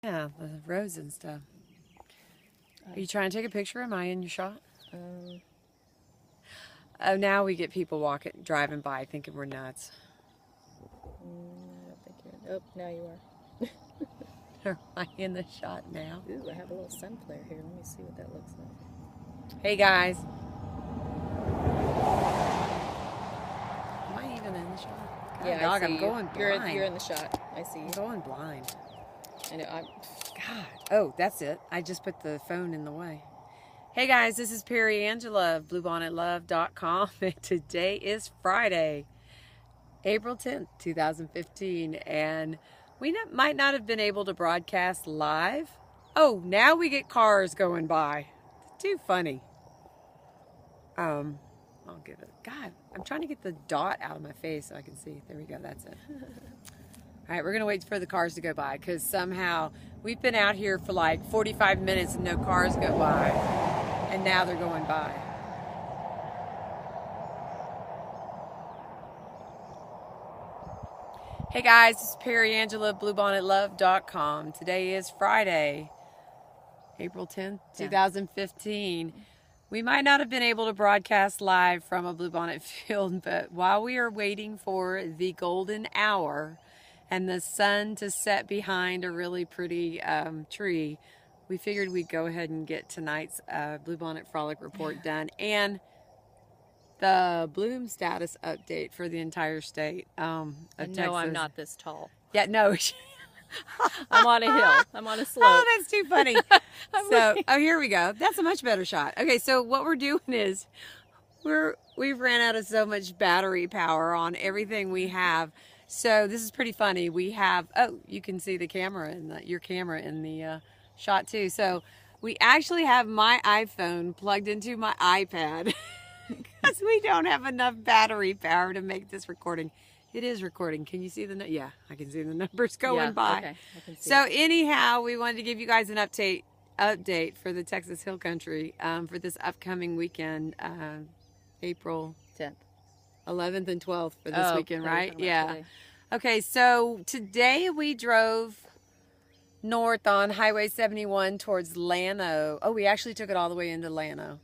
Yeah, the roads and stuff. Are you trying to take a picture? Am I in your shot? Oh, now we get people driving by thinking we're nuts. I don't think you're... Oh, now you are. Am I in the shot now? Ooh, I have a little sun flare here. Let me see what that looks like. Hey, guys. Am I even in the shot? God, Yeah, dog, I see I'm going blind. You're in the shot. I see you. I'm going blind. I know. God. Oh, that's it. I just put the phone in the way. Hey guys, this is Perry Angela of BluebonnetLove.com, and today is Friday, April 10th, 2015, and we might not have been able to broadcast live. Oh, now we get cars going by. Too funny. I'll give it. God, I'm trying to get the dot out of my face so I can see. There we go. That's it. All right, we're going to wait for the cars to go by because somehow we've been out here for like 45 minutes and no cars go by. And now they're going by. Hey guys, this is Perry Angela, BlueBonnetLove.com. Today is Friday, April 10th, 2015. We might not have been able to broadcast live from a bluebonnet field, but while we are waiting for the golden hour and the sun to set behind a really pretty tree, we figured we'd go ahead and get tonight's Bluebonnet Frolic report done and the bloom status update for the entire state of Texas. No, I'm not this tall. Yeah, no. I'm on a hill. I'm on a slope. Oh, that's too funny. So, oh, here we go. That's a much better shot. Okay, so what we're doing is we've ran out of so much battery power on everything we have. So this is pretty funny. We have, oh, you can see the camera and your camera in the shot too. So we actually have my iPhone plugged into my iPad because we don't have enough battery power to make this recording. It is recording. Can you see the yeah, I can see the numbers going by. Okay, I can see. So anyhow, we wanted to give you guys an update for the Texas Hill Country for this upcoming weekend, April 10th. 11th and 12th for this weekend, right? Yeah. Today. Okay, so today we drove north on Highway 71 towards Llano. Oh, we actually took it all the way into Llano.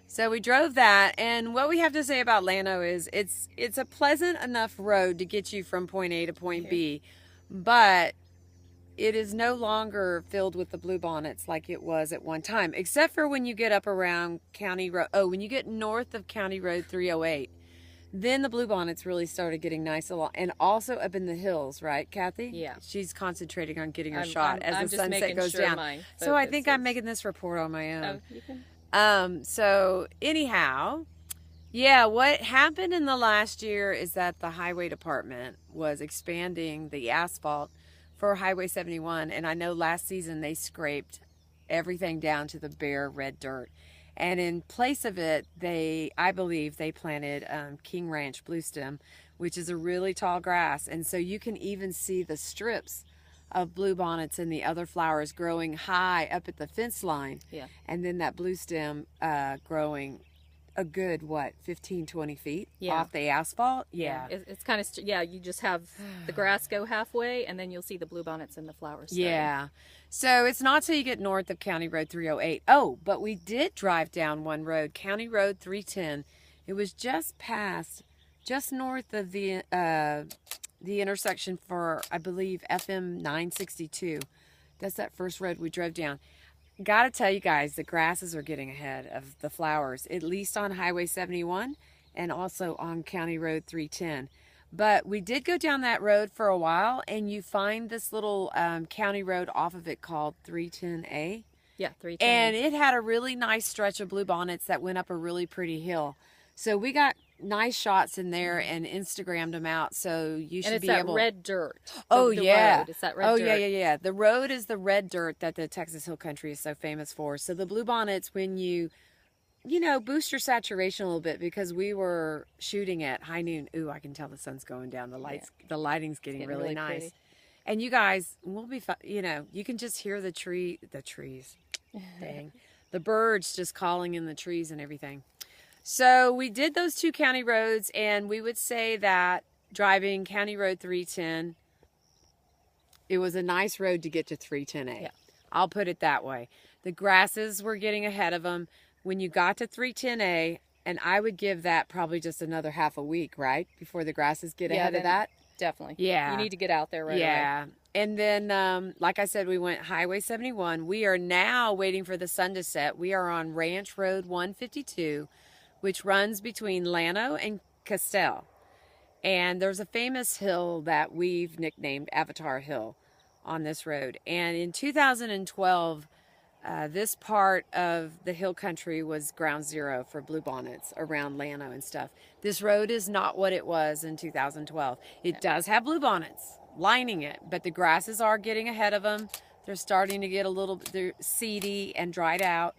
So we drove that, and what we have to say about Llano is it's a pleasant enough road to get you from point A to point B, but it is no longer filled with the bluebonnets like it was at one time, except for when you get up around County Road. Oh, when you get north of County Road 308. Then the bluebonnets really started getting nice along, and also up in the hills, right, Kathy? Yeah. She's concentrating on getting her shot as the sunset goes sure down. So I think I'm making this report on my own. Oh, you can. So anyhow, yeah, what happened in the last year is that the highway department was expanding the asphalt for Highway 71, and I know last season they scraped everything down to the bare red dirt. And in place of it, I believe they planted King Ranch bluestem, which is a really tall grass. And so you can even see the strips of bluebonnets and the other flowers growing high up at the fence line. Yeah. And then that bluestem growing a good, 15, 20 feet off the asphalt. Yeah. It's kind of, you just have the grass go halfway, and then you'll see the bluebonnets and the flowers starting. Yeah. So it's not till you get north of County Road 308. Oh, but we did drive down one road, County Road 310. It was just north of the intersection for, I believe, FM 962. That's that first road we drove down. Gotta tell you guys, the grasses are getting ahead of the flowers, at least on Highway 71 and also on County Road 310. But we did go down that road for a while, and you find this little county road off of it called 310A. Yeah, 310. And it had a really nice stretch of bluebonnets that went up a really pretty hill. So we got nice shots in there and Instagrammed them out. So you should be able. And it's that red dirt. Oh, yeah. Road. It's that red dirt. Yeah. The road is the red dirt that the Texas Hill Country is so famous for. So the bluebonnets, when you boost your saturation a little bit, because we were shooting at high noon. Ooh, I can tell the sun's going down. The lighting's getting really nice. Pretty. And you guys, we'll be, you can just hear the trees, dang, the birds just calling in the trees and everything. So we did those two county roads, and we would say that driving County Road 310 It was a nice road to get to 310A. Yeah. I'll put it that way. The grasses were getting ahead of them. When you got to 310A, and I would give that probably just another half a week, right? Before the grasses get ahead of that. Definitely. Yeah. You need to get out there right away. Yeah. And then, like I said, we went Highway 71. We are now waiting for the sun to set. We are on Ranch Road 152, which runs between Llano and Castell. And there's a famous hill that we've nicknamed Avatar Hill on this road. And in 2012, this part of the hill country was ground zero for bluebonnets around Llano and stuff. This road is not what it was in 2012. It does have bluebonnets lining it, but the grasses are getting ahead of them. They're starting to get a little they're seedy and dried out.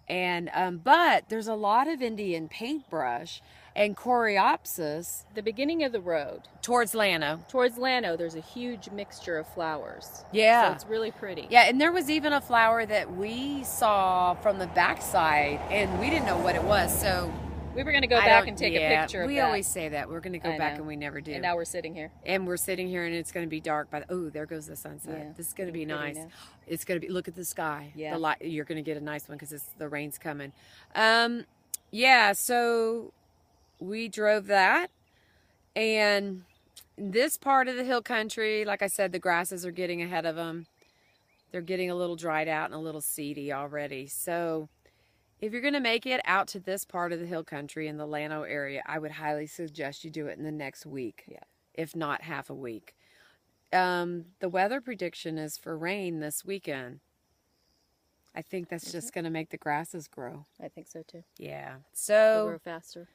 And but there's a lot of Indian paintbrush and coreopsis. The beginning of the road Towards Llano. towards Llano, there's a huge mixture of flowers. Yeah. So it's really pretty. Yeah, and there was even a flower that we saw from the backside, and we didn't know what it was. So We were going to go back and take a picture of we that. always say that. We're going to go I back, know. and we never do. And now we're sitting here. And we're sitting here, and it's going to be dark. Oh, there goes the sunset. Yeah, This is going to be getting pretty nice. now. It's going to be. Look at the sky. Yeah. The light. You're going to get a nice one because the rain's coming. Yeah. So we drove that, and this part of the hill country, like I said, the grasses are getting ahead of them. They're getting a little dried out and a little seedy already. So if you're going to make it out to this part of the hill country in the Llano area, I would highly suggest you do it in the next week, if not half a week. The weather prediction is for rain this weekend. I think that's just going to make the grasses grow. I think so too. Yeah. They'll grow faster.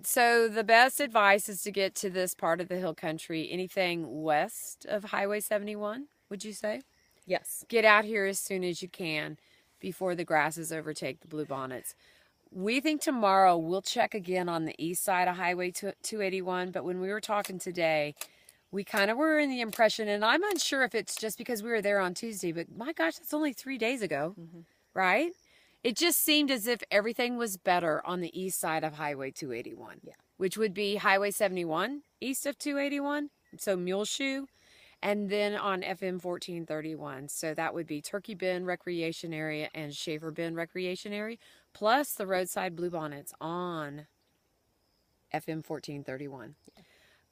So the best advice is to get to this part of the hill country, anything west of Highway 71, would you say? Yes. Get out here as soon as you can before the grasses overtake the bluebonnets. We think tomorrow we'll check again on the east side of Highway 281, but when we were talking today, we kind of were in the impression, and I'm unsure if it's just because we were there on Tuesday, but my gosh, that's only 3 days ago, right? It just seemed as if everything was better on the east side of Highway 281, which would be Highway 71 east of 281, so Muleshoe, and then on FM 1431. So that would be Turkey Bend Recreation Area and Schaefer Bend Recreation Area, plus the roadside bluebonnets on FM 1431.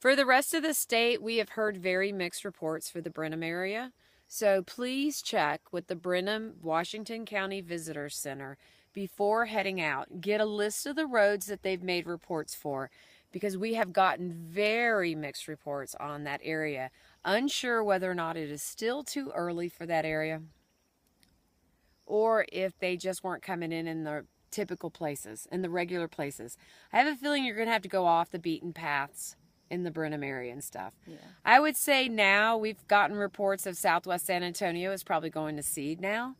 For the rest of the state, we have heard very mixed reports for the Brenham area. So please check with the Brenham Washington County Visitor Center before heading out. Get a list of the roads that they've made reports for, because we have gotten very mixed reports on that area. Unsure whether or not it is still too early for that area, or if they just weren't coming in the typical places, in the regular places. I have a feeling you're going to have to go off the beaten paths in the Brenham area and stuff. Yeah. I would say now we've gotten reports of Southwest San Antonio is probably going to seed now,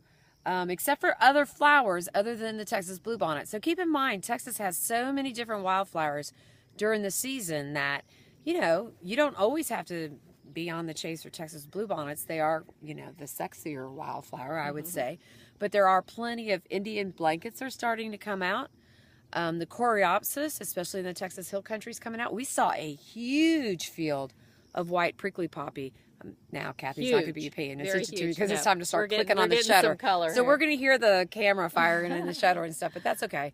except for other flowers other than the Texas bluebonnet. So keep in mind, Texas has so many different wildflowers during the season that, you know, you don't always have to be on the chase for Texas bluebonnets. They are, you know, the sexier wildflower, I would say. But there are plenty of Indian blankets are starting to come out. The coreopsis, especially in the Texas Hill Country, is coming out. We saw a huge field of white prickly poppy. Now Kathy's not going to be paying attention to me because it's time to start clicking on the shutter. So we're going to hear the camera firing in the shutter and stuff, but that's okay.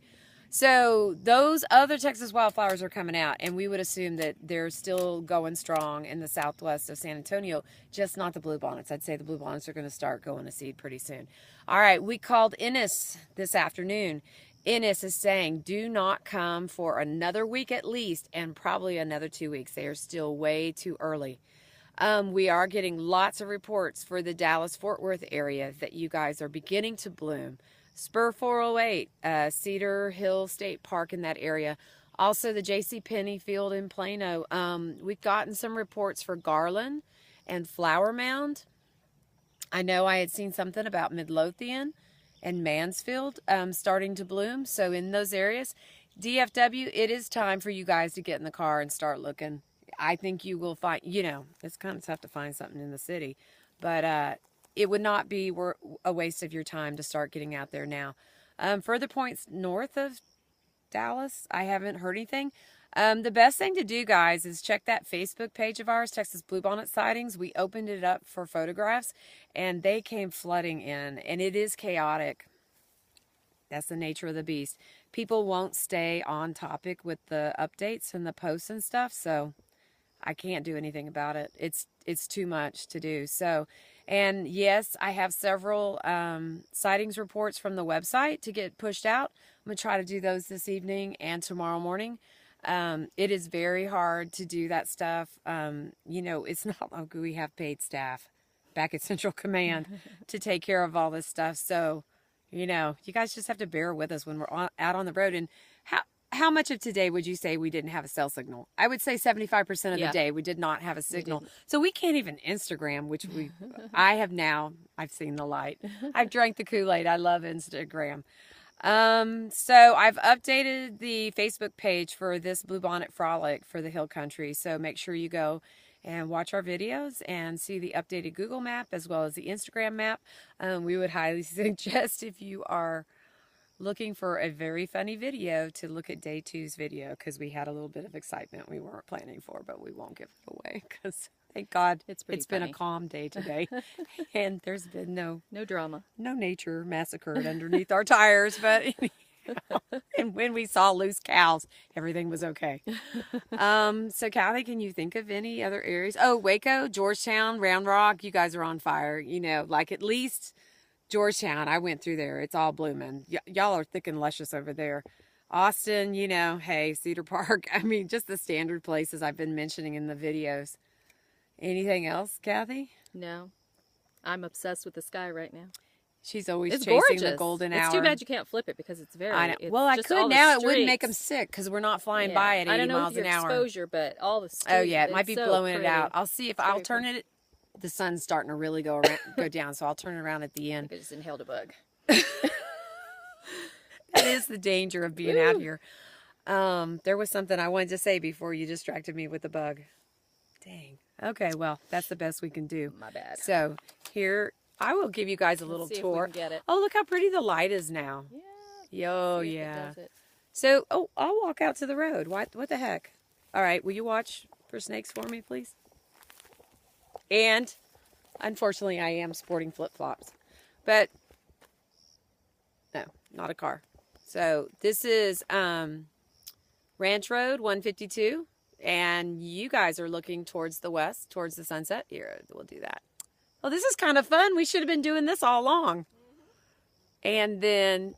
So those other Texas wildflowers are coming out, and we would assume that they're still going strong in the southwest of San Antonio, just not the bluebonnets. I'd say the bluebonnets are going to start going to seed pretty soon. All right, we called Ennis this afternoon. Ennis is saying, do not come for another week at least, and probably another 2 weeks. They are still way too early. We are getting lots of reports for the Dallas-Fort Worth area that you guys are beginning to bloom. Spur 408, Cedar Hill State Park in that area. Also the J.C. Penney Field in Plano. We've gotten some reports for Garland and Flower Mound. I know I had seen something about Midlothian and Mansfield starting to bloom. So in those areas, DFW, it is time for you guys to get in the car and start looking. I think you will find, you know, it's kind of tough to find something in the city, but it would not be a waste of your time to start getting out there now. Further points north of Dallas, I haven't heard anything. The best thing to do, guys, is check that Facebook page of ours, Texas Bluebonnet Sightings. We opened it up for photographs, and they came flooding in, and it is chaotic. That's the nature of the beast. People won't stay on topic with the updates and the posts and stuff, so I can't do anything about it. It's too much to do. So, and yes, I have several sightings reports from the website to get pushed out. I'm going to try to do those this evening and tomorrow morning. It is very hard to do that stuff. You know, it's not like we have paid staff back at Central Command to take care of all this stuff. So, you know, you guys just have to bear with us when we're out on the road. And how much of today would you say we didn't have a cell signal? I would say 75% of the day we did not have a signal. So we can't even Instagram, which I've seen the light. I've drank the Kool-Aid. I love Instagram. So I've updated the Facebook page for this Bluebonnet Frolic for the Hill Country. So make sure you go and watch our videos and see the updated Google map as well as the Instagram map. We would highly suggest, if you are looking for a very funny video, to look at day 2's video, because we had a little bit of excitement we weren't planning for, but we won't give it away because thank God it's been a calm day today. And there's been no drama, no nature massacred underneath our tires. But anyhow, and when we saw loose cows, everything was okay. So Callie, can you think of any other areas? Oh, Waco, Georgetown, Round Rock, you guys are on fire. You know, like at least Georgetown, I went through there. It's all blooming. Y'all are thick and luscious over there. Austin, you know, hey, Cedar Park. I mean, just the standard places I've been mentioning in the videos. Anything else, Kathy? No. I'm obsessed with the sky right now. She's always it's chasing gorgeous. the golden hour. It's too bad you can't flip it because it's very... I know. It's well, I just could now. It wouldn't make them sick because we're not flying by at 80 miles an hour. I don't know with your exposure, but all the streets... Oh, yeah. It might be so blowing pretty. it out. I'll see if I'll turn it... The sun's starting to really go down, so I'll turn it around at the end. I just inhaled a bug. That is the danger of being out here. There was something I wanted to say before you distracted me with the bug. Dang. Okay, well, that's the best we can do. My bad. So here, I will give you guys a little tour. If we can get it. Oh, look how pretty the light is now. Yeah. Oh, yeah. So, I'll walk out to the road. What the heck? All right, will you watch for snakes for me, please? And, unfortunately, I am sporting flip-flops. But, no, not a car. So, this is Ranch Road 152. And you guys are looking towards the west, towards the sunset. Here, we'll do that. Well, this is kind of fun. We should have been doing this all along. And then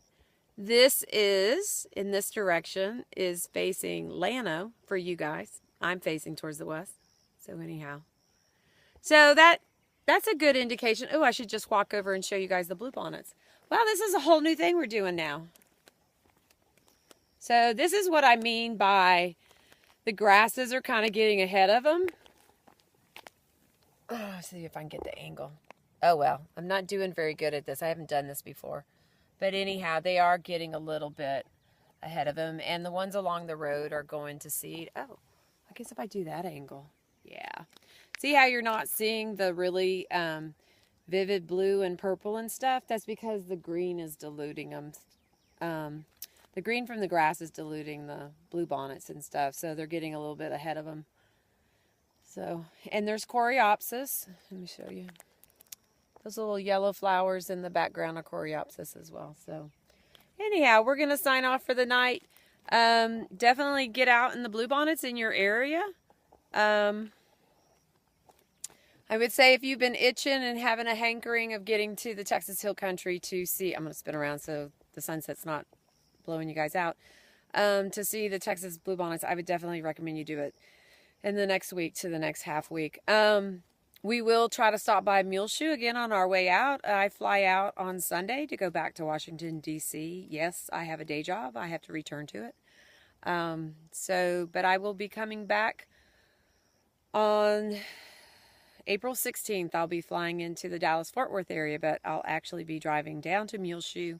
this is, in this direction, is facing Llano for you guys. I'm facing towards the west. So anyhow. So that's a good indication. Oh, I should just walk over and show you guys the bluebonnets. Wow, this is a whole new thing we're doing now. So this is what I mean by the grasses are kind of getting ahead of them. Oh, see if I can get the angle. Oh, well, I'm not doing very good at this. I haven't done this before. But anyhow, they are getting a little bit ahead of them. And the ones along the road are going to seed. Oh, I guess if I do that angle. Yeah. See how you're not seeing the really vivid blue and purple and stuff? That's because the green is diluting them. The green from the grass is diluting the bluebonnets and stuff. So they're getting a little bit ahead of them. So, and there's coreopsis. Let me show you. Those little yellow flowers in the background are coreopsis as well. So, anyhow, we're going to sign off for the night. Definitely get out in the bluebonnets in your area. I would say if you've been itching and having a hankering of getting to the Texas Hill Country to see, I'm going to spin around so the sunset's not blowing you guys out, to see the Texas bluebonnets, I would definitely recommend you do it in the next week to the next half week. We will try to stop by Muleshoe again on our way out. I fly out on Sunday to go back to Washington, D.C. Yes, I have a day job. I have to return to it. But I will be coming back on April 16th. I'll be flying into the Dallas-Fort Worth area, but I'll actually be driving down to Muleshoe.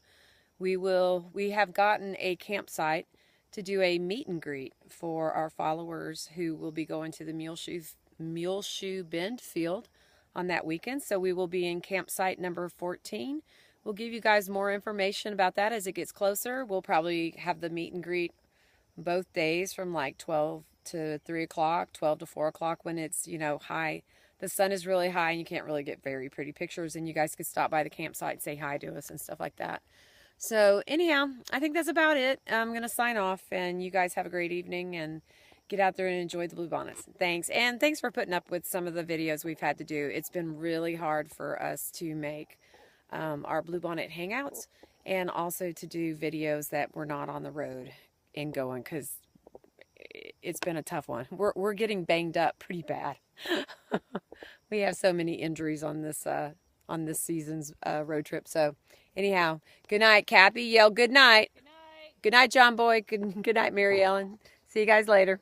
We have gotten a campsite to do a meet and greet for our followers who will be going to the Muleshoe Bend field on that weekend. So we will be in campsite number 14. We'll give you guys more information about that as it gets closer. We'll probably have the meet and greet both days from like 12 to 3 o'clock, 12 to 4 o'clock when it's, you know, high. The sun is really high and you can't really get very pretty pictures, and you guys could stop by the campsite and say hi to us and stuff like that. So anyhow, I think that's about it. I'm going to sign off, and you guys have a great evening and get out there and enjoy the bluebonnets. Thanks. And thanks for putting up with some of the videos we've had to do. It's been really hard for us to make our bluebonnet hangouts, and also to do videos that we're not on the road and going, because it's been a tough one. We're getting banged up pretty bad. We have so many injuries on this season's road trip. So anyhow, good night, Cappy. Yell good night. Good night. Good night, John Boy. Good night, Mary Ellen. See you guys later.